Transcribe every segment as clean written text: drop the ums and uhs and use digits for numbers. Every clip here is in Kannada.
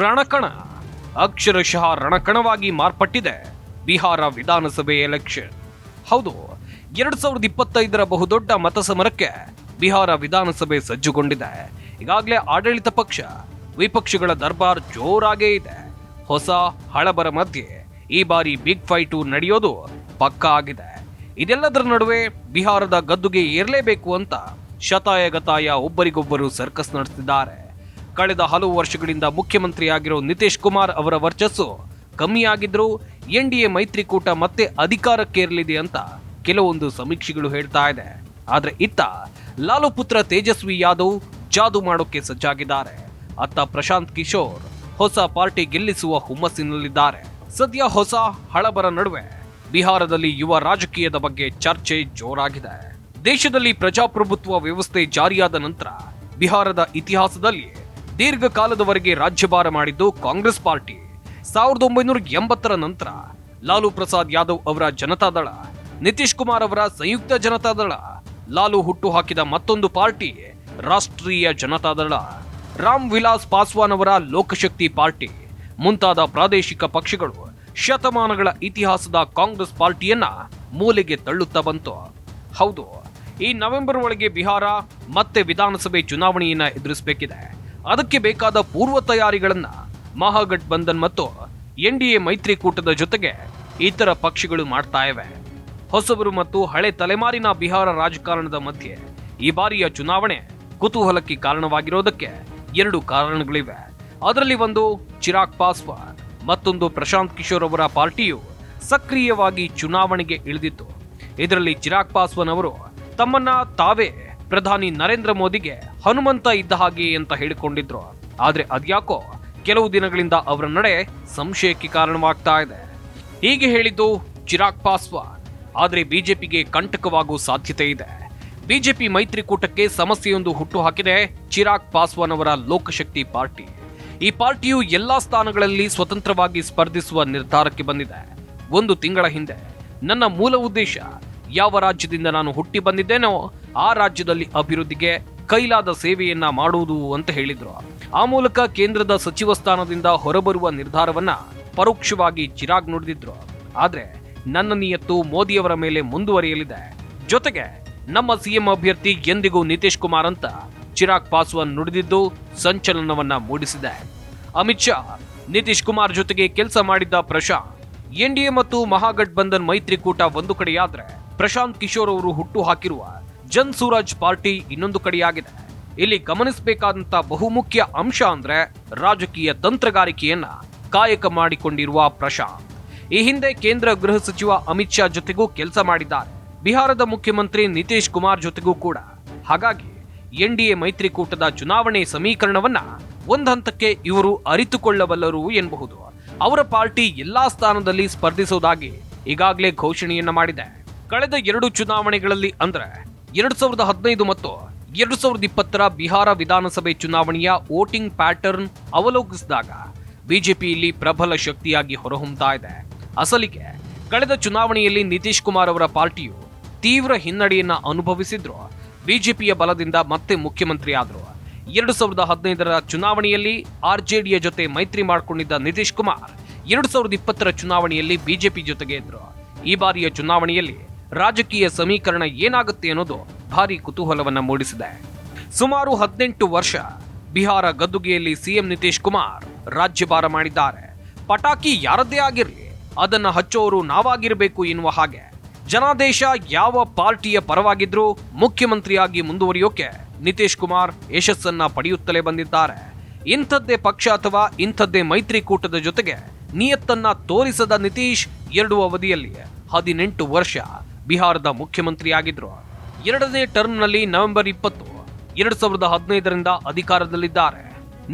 ರಣಕಣ, ಅಕ್ಷರಶಃ ರಣಕಣವಾಗಿ ಮಾರ್ಪಟ್ಟಿದೆ ಬಿಹಾರ ವಿಧಾನಸಭೆ ಎಲೆಕ್ಷನ್. ಹೌದು, 2025ರ ಬಹುದೊಡ್ಡ ಮತಸಮರಕ್ಕೆ ಬಿಹಾರ ವಿಧಾನಸಭೆ ಸಜ್ಜುಗೊಂಡಿದೆ. ಈಗಾಗಲೇ ಆಡಳಿತ ಪಕ್ಷ ವಿಪಕ್ಷಗಳ ದರ್ಬಾರ್ ಜೋರಾಗೇ ಇದೆ. ಹೊಸ ಹಳಬರ ಮಧ್ಯೆ ಈ ಬಾರಿ ಬಿಗ್ ಫೈಟು ನಡೆಯೋದು ಪಕ್ಕಾ ಆಗಿದೆ. ಇದೆಲ್ಲದರ ನಡುವೆ ಬಿಹಾರದ ಗದ್ದುಗೆ ಏರಲೇಬೇಕು ಅಂತ ಶತಾಯಗತಾಯ ಒಬ್ಬರಿಗೊಬ್ಬರು ಸರ್ಕಸ್ ನಡೆಸಿದ್ದಾರೆ. ಕಳೆದ ಹಲವು ವರ್ಷಗಳಿಂದ ಮುಖ್ಯಮಂತ್ರಿಯಾಗಿರೋ ನಿತೀಶ್ ಕುಮಾರ್ ಅವರ ವರ್ಚಸ್ಸು ಕಮ್ಮಿಯಾಗಿದ್ರು ಎನ್ಡಿಎ ಮೈತ್ರಿಕೂಟ ಮತ್ತೆ ಅಧಿಕಾರಕ್ಕೇರಲಿದೆ ಅಂತ ಕೆಲವೊಂದು ಸಮೀಕ್ಷೆಗಳು ಹೇಳ್ತಾ ಇದೆ. ಆದ್ರೆ ಇತ್ತ ಲಾಲು ಪುತ್ರ ತೇಜಸ್ವಿ ಯಾದವ್ ಜಾದು ಮಾಡೋಕೆ ಸಜ್ಜಾಗಿದ್ದಾರೆ. ಅತ್ತ ಪ್ರಶಾಂತ್ ಕಿಶೋರ್ ಹೊಸ ಪಾರ್ಟಿ ಗೆಲ್ಲಿಸುವ ಹುಮ್ಮಸ್ಸಿನಲ್ಲಿದ್ದಾರೆ. ಸದ್ಯ ಹೊಸ ಹಳಬರ ನಡುವೆ ಬಿಹಾರದಲ್ಲಿ ಯುವ ರಾಜಕೀಯದ ಬಗ್ಗೆ ಚರ್ಚೆ ಜೋರಾಗಿದೆ. ದೇಶದಲ್ಲಿ ಪ್ರಜಾಪ್ರಭುತ್ವ ವ್ಯವಸ್ಥೆ ಜಾರಿಯಾದ ನಂತರ ಬಿಹಾರದ ಇತಿಹಾಸದಲ್ಲಿ ದೀರ್ಘಕಾಲದವರೆಗೆ ರಾಜ್ಯಭಾರ ಮಾಡಿದ್ದು ಕಾಂಗ್ರೆಸ್ ಪಾರ್ಟಿ. 1980ರ ನಂತರ ಲಾಲು ಪ್ರಸಾದ್ ಯಾದವ್ ಅವರ ಜನತಾದಳ, ನಿತೀಶ್ ಕುಮಾರ್ ಅವರ ಸಂಯುಕ್ತ ಜನತಾದಳ, ಲಾಲು ಹುಟ್ಟು ಹಾಕಿದ ಮತ್ತೊಂದು ಪಾರ್ಟಿ ರಾಷ್ಟ್ರೀಯ ಜನತಾದಳ, ರಾಮ್ ವಿಲಾಸ್ ಪಾಸ್ವಾನ್ ಅವರ ಲೋಕಶಕ್ತಿ ಪಾರ್ಟಿ ಮುಂತಾದ ಪ್ರಾದೇಶಿಕ ಪಕ್ಷಗಳು ಶತಮಾನಗಳ ಇತಿಹಾಸದ ಕಾಂಗ್ರೆಸ್ ಪಾರ್ಟಿಯನ್ನ ಮೂಲೆಗೆ ತಳ್ಳುತ್ತಾ ಬಂತು. ಹೌದು, ಈ ನವೆಂಬರ್ ಒಳಗೆ ಬಿಹಾರ ಮತ್ತೆ ವಿಧಾನಸಭೆ ಚುನಾವಣೆಯನ್ನ ಎದುರಿಸಬೇಕಿದೆ. ಅದಕ್ಕೆ ಬೇಕಾದ ಪೂರ್ವ ತಯಾರಿಗಳನ್ನ ಮಹಾಗಠಬಂಧನ್ ಮತ್ತು ಎನ್ಡಿಎ ಮೈತ್ರಿಕೂಟದ ಜೊತೆಗೆ ಇತರ ಪಕ್ಷಗಳು ಮಾಡ್ತಾ ಇವೆ. ಹೊಸಬರು ಮತ್ತು ಹಳೆ ತಲೆಮಾರಿನ ಬಿಹಾರ ರಾಜಕಾರಣದ ಮಧ್ಯೆ ಈ ಬಾರಿಯ ಚುನಾವಣೆ ಕುತೂಹಲಕ್ಕೆ ಕಾರಣವಾಗಿರೋದಕ್ಕೆ 2 ಕಾರಣಗಳಿವೆ. ಅದರಲ್ಲಿ ಒಂದು ಚಿರಾಗ್ ಪಾಸ್ವಾನ್, ಮತ್ತೊಂದು ಪ್ರಶಾಂತ್ ಕಿಶೋರ್ ಅವರ ಪಾರ್ಟಿಯು ಸಕ್ರಿಯವಾಗಿ ಚುನಾವಣೆಗೆ ಇಳಿದಿತ್ತು. ಇದರಲ್ಲಿ ಚಿರಾಗ್ ಪಾಸ್ವಾನ್ ಅವರು ತಮ್ಮನ್ನ ತಾವೇ ಪ್ರಧಾನಿ ನರೇಂದ್ರ ಮೋದಿಗೆ ಹನುಮಂತ ಇದ್ದ ಹಾಗೆ ಅಂತ ಹೇಳಿಕೊಂಡಿದ್ರು. ಆದ್ರೆ ಅದ್ಯಾಕೋ ಕೆಲವು ದಿನಗಳಿಂದ ಅವರ ನಡೆ ಸಂಶಯಕ್ಕೆ ಕಾರಣವಾಗ್ತಾ ಇದೆ. ಹೀಗೆ ಹೇಳಿದ್ದು ಚಿರಾಗ್ ಪಾಸ್ವಾನ್. ಆದ್ರೆ ಬಿಜೆಪಿಗೆ ಕಂಟಕವಾಗುವ ಸಾಧ್ಯತೆ ಇದೆ. ಬಿಜೆಪಿ ಮೈತ್ರಿಕೂಟಕ್ಕೆ ಸಮಸ್ಯೆಯೊಂದು ಹುಟ್ಟು ಹಾಕಿದೆ ಚಿರಾಗ್ ಪಾಸ್ವಾನ್ ಅವರ ಲೋಕಶಕ್ತಿ ಪಾರ್ಟಿ. ಈ ಪಾರ್ಟಿಯು ಎಲ್ಲಾ ಸ್ಥಾನಗಳಲ್ಲಿ ಸ್ವತಂತ್ರವಾಗಿ ಸ್ಪರ್ಧಿಸುವ ನಿರ್ಧಾರಕ್ಕೆ ಬಂದಿದೆ. 1 ತಿಂಗಳ ಹಿಂದೆ ನನ್ನ ಮೂಲ ಉದ್ದೇಶ ಯಾವ ರಾಜ್ಯದಿಂದ ನಾನು ಹುಟ್ಟಿ ಬಂದಿದ್ದೇನೋ ಆ ರಾಜ್ಯದಲ್ಲಿ ಅಭಿವೃದ್ಧಿಗೆ ಕೈಲಾದ ಸೇವೆಯನ್ನ ಮಾಡುವುದು ಅಂತ ಹೇಳಿದ್ರು. ಆ ಮೂಲಕ ಕೇಂದ್ರದ ಸಚಿವ ಸ್ಥಾನದಿಂದ ಹೊರಬರುವ ನಿರ್ಧಾರವನ್ನ ಪರೋಕ್ಷವಾಗಿ ಚಿರಾಗ್ ನುಡಿದಿದ್ರು. ಆದ್ರೆ ನನ್ನ ನಿಯತ್ತು ಮೋದಿಯವರ ಮೇಲೆ ಮುಂದುವರಿಯಲಿದೆ. ಜೊತೆಗೆ ನಮ್ಮ ಸಿಎಂ ಅಭ್ಯರ್ಥಿ ಎಂದಿಗೂ ನಿತೀಶ್ ಕುಮಾರ್ ಅಂತ ಚಿರಾಗ್ ಪಾಸ್ವಾನ್ ನುಡಿದಿದ್ದು ಸಂಚಲನವನ್ನ ಮೂಡಿಸಿದೆ. ಅಮಿತ್ ಶಾ ನಿತೀಶ್ ಕುಮಾರ್ ಜೊತೆಗೆ ಕೆಲಸ ಮಾಡಿದ್ದ ಪ್ರಶಾಂತ್, ಎನ್ಡಿಎ ಮತ್ತು ಮಹಾಗಠಬಂಧನ್ ಮೈತ್ರಿಕೂಟ ಒಂದು ಕಡೆಯಾದ್ರೆ ಪ್ರಶಾಂತ್ ಕಿಶೋರ್ ಅವರು ಹುಟ್ಟು ಹಾಕಿರುವ ಜನ್ ಸೂರಜ್ ಪಾರ್ಟಿ ಇನ್ನೊಂದು ಕಡೆಯಾಗಿದೆ. ಇಲ್ಲಿ ಗಮನಿಸಬೇಕಾದಂತ ಬಹುಮುಖ್ಯ ಅಂಶ ಅಂದ್ರೆ ರಾಜಕೀಯ ತಂತ್ರಗಾರಿಕೆಯನ್ನ ಕಾಯಕ ಮಾಡಿಕೊಂಡಿರುವ ಪ್ರಶಾಂತ್. ಈ ಹಿಂದೆ ಕೇಂದ್ರ ಗೃಹ ಸಚಿವ ಅಮಿತ್ ಶಾ ಜೊತೆಗೂ ಕೆಲಸ ಮಾಡಿದ್ದಾರೆ. ಬಿಹಾರದ ಮುಖ್ಯಮಂತ್ರಿ ನಿತೀಶ್ ಕುಮಾರ್ ಜೊತೆಗೂ ಕೂಡ. ಹಾಗಾಗಿ ಎನ್ಡಿಎ ಮೈತ್ರಿಕೂಟದ ಚುನಾವಣೆ ಸಮೀಕರಣವನ್ನ ಒಂದ್ ಹಂತಕ್ಕೆ ಇವರು ಅರಿತುಕೊಳ್ಳಬಲ್ಲರು ಎನ್ನಬಹುದು. ಅವರ ಪಾರ್ಟಿ ಎಲ್ಲಾ ಸ್ಥಾನದಲ್ಲಿ ಸ್ಪರ್ಧಿಸುವುದಾಗಿ ಈಗಾಗಲೇ ಘೋಷಣೆಯನ್ನ ಮಾಡಿದೆ. ಕಳೆದ 2 ಚುನಾವಣೆಗಳಲ್ಲಿ ಅಂದ್ರೆ 2015 ಮತ್ತು 2020ರ ಬಿಹಾರ ವಿಧಾನಸಭೆ ಚುನಾವಣೆಯ ವೋಟಿಂಗ್ ಪ್ಯಾಟರ್ನ್ ಅವಲೋಕಿಸಿದಾಗ ಬಿಜೆಪಿ ಇಲ್ಲಿ ಪ್ರಬಲ ಶಕ್ತಿಯಾಗಿ ಹೊರಹೊಮ್ಮುತ್ತಾ ಇದೆ. ಅಸಲಿಗೆ ಕಳೆದ ಚುನಾವಣೆಯಲ್ಲಿ ನಿತೀಶ್ ಕುಮಾರ್ ಅವರ ಪಾರ್ಟಿಯು ತೀವ್ರ ಹಿನ್ನಡೆಯನ್ನ ಅನುಭವಿಸಿದ್ರು. ಬಿಜೆಪಿಯ ಬಲದಿಂದ ಮತ್ತೆ ಮುಖ್ಯಮಂತ್ರಿ ಆದ್ರು. 2015ರ ಚುನಾವಣೆಯಲ್ಲಿ ಆರ್ಜೆಡಿಯ ಜೊತೆ ಮೈತ್ರಿ ಮಾಡಿಕೊಂಡಿದ್ದ ನಿತೀಶ್ ಕುಮಾರ್ 2020ರ ಚುನಾವಣೆಯಲ್ಲಿ ಬಿಜೆಪಿ ಜೊತೆಗೆ ಇದ್ರು. ಈ ಬಾರಿಯ ಚುನಾವಣೆಯಲ್ಲಿ ರಾಜಕೀಯ ಸಮೀಕರಣ ಏನಾಗುತ್ತೆ ಅನ್ನೋದು ಭಾರಿ ಕುತೂಹಲವನ್ನ ಮೂಡಿಸಿದೆ. ಸುಮಾರು 18 ವರ್ಷ ಬಿಹಾರ ಗದ್ದುಗೆಯಲ್ಲಿ ಸಿಎಂ ನಿತೀಶ್ ಕುಮಾರ್ ರಾಜ್ಯಭಾರ ಮಾಡಿದ್ದಾರೆ. ಪಟಾಕಿ ಯಾರದ್ದೇ ಆಗಿರಲಿ ಅದನ್ನ ಹಚ್ಚೋರು ನಾವಾಗಿರಬೇಕು ಎನ್ನುವ ಹಾಗೆ ಜನಾದೇಶ ಯಾವ ಪಾರ್ಟಿಯ ಪರವಾಗಿದ್ರೂ ಮುಖ್ಯಮಂತ್ರಿಯಾಗಿ ಮುಂದುವರಿಯೋಕೆ ನಿತೀಶ್ ಕುಮಾರ್ ಯಶಸ್ಸನ್ನ ಪಡೆಯುತ್ತಲೇ ಬಂದಿದ್ದಾರೆ. ಇಂಥದ್ದೇ ಪಕ್ಷ ಅಥವಾ ಇಂಥದ್ದೇ ಮೈತ್ರಿಕೂಟದ ಜೊತೆಗೆ ನಿಯತ್ತನ್ನ ತೋರಿಸದ ನಿತೀಶ್ 2 ಅವಧಿಯಲ್ಲಿ 18 ವರ್ಷ ಬಿಹಾರದ ಮುಖ್ಯಮಂತ್ರಿಯಾಗಿದ್ರು. 2ನೇ ಟರ್ಮ್ನಲ್ಲಿ ನವೆಂಬರ್ 20, 2015ರಿಂದ ಅಧಿಕಾರದಲ್ಲಿದ್ದಾರೆ.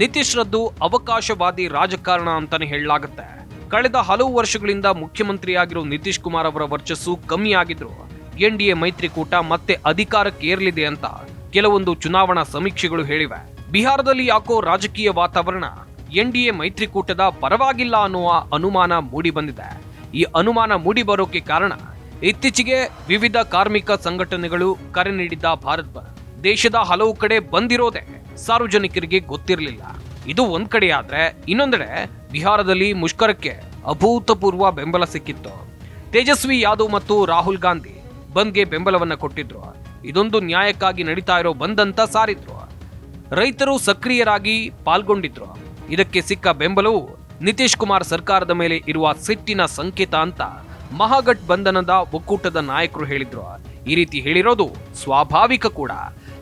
ನಿತೀಶ್ ರದ್ದು ಅವಕಾಶವಾದಿ ರಾಜಕಾರಣ ಅಂತಾನೆ ಹೇಳಲಾಗುತ್ತೆ. ಕಳೆದ ಹಲವು ವರ್ಷಗಳಿಂದ ಮುಖ್ಯಮಂತ್ರಿಯಾಗಿರೋ ನಿತೀಶ್ ಕುಮಾರ್ ಅವರ ವರ್ಚಸ್ಸು ಕಮ್ಮಿಯಾಗಿದ್ರು ಎನ್ಡಿಎ ಮೈತ್ರಿಕೂಟ ಮತ್ತೆ ಅಧಿಕಾರಕ್ಕೆ ಏರಲಿದೆ ಅಂತ ಕೆಲವೊಂದು ಚುನಾವಣಾ ಸಮೀಕ್ಷೆಗಳು ಹೇಳಿವೆ. ಬಿಹಾರದಲ್ಲಿ ಯಾಕೋ ರಾಜಕೀಯ ವಾತಾವರಣ ಎನ್ಡಿಎ ಮೈತ್ರಿಕೂಟದ ಪರವಾಗಿಲ್ಲ ಅನ್ನುವ ಅನುಮಾನ ಮೂಡಿ ಬಂದಿದೆ. ಈ ಅನುಮಾನ ಮೂಡಿ ಬರೋಕೆ ಕಾರಣ ಇತ್ತೀಚೆಗೆ ವಿವಿಧ ಕಾರ್ಮಿಕ ಸಂಘಟನೆಗಳು ಕರೆ ನೀಡಿದ್ದ ಭಾರತ್ ಬಂದ್ ದೇಶದ ಹಲವು ಕಡೆ ಬಂದಿರೋದೇ ಸಾರ್ವಜನಿಕರಿಗೆ ಗೊತ್ತಿರಲಿಲ್ಲ. ಇದು ಒಂದ್ ಕಡೆ ಆದ್ರೆ ಇನ್ನೊಂದೆಡೆ ಬಿಹಾರದಲ್ಲಿ ಮುಷ್ಕರಕ್ಕೆ ಅಭೂತಪೂರ್ವ ಬೆಂಬಲ ಸಿಕ್ಕಿತ್ತು. ತೇಜಸ್ವಿ ಯಾದವ್ ಮತ್ತು ರಾಹುಲ್ ಗಾಂಧಿ ಬಂದ್ಗೆ ಬೆಂಬಲವನ್ನ ಕೊಟ್ಟಿದ್ರು. ಇದೊಂದು ನ್ಯಾಯಕ್ಕಾಗಿ ನಡೀತಾ ಇರೋ ಬಂದ್ ಅಂತ ಸಾರಿದ್ರು. ರೈತರು ಸಕ್ರಿಯರಾಗಿ ಪಾಲ್ಗೊಂಡಿದ್ರು. ಇದಕ್ಕೆ ಸಿಕ್ಕ ಬೆಂಬಲವು ನಿತೀಶ್ ಕುಮಾರ್ ಸರ್ಕಾರದ ಮೇಲೆ ಇರುವ ಸಿಟ್ಟಿನ ಸಂಕೇತ ಅಂತ ಮಹಾಗಠಬಂಧನದ ಒಕ್ಕೂಟದ ನಾಯಕರು ಹೇಳಿದ್ರು. ಈ ರೀತಿ ಹೇಳಿರೋದು ಸ್ವಾಭಾವಿಕ ಕೂಡ.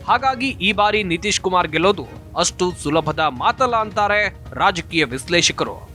ಹಾಗಾಗಿ ಈ ಬಾರಿ ನಿತೀಶ್ ಕುಮಾರ್ ಗೆಲ್ಲೋದು ಅಷ್ಟು ಸುಲಭದ ಮಾತಲ್ಲ ಅಂತಾರೆ ರಾಜಕೀಯ ವಿಶ್ಲೇಷಕರು.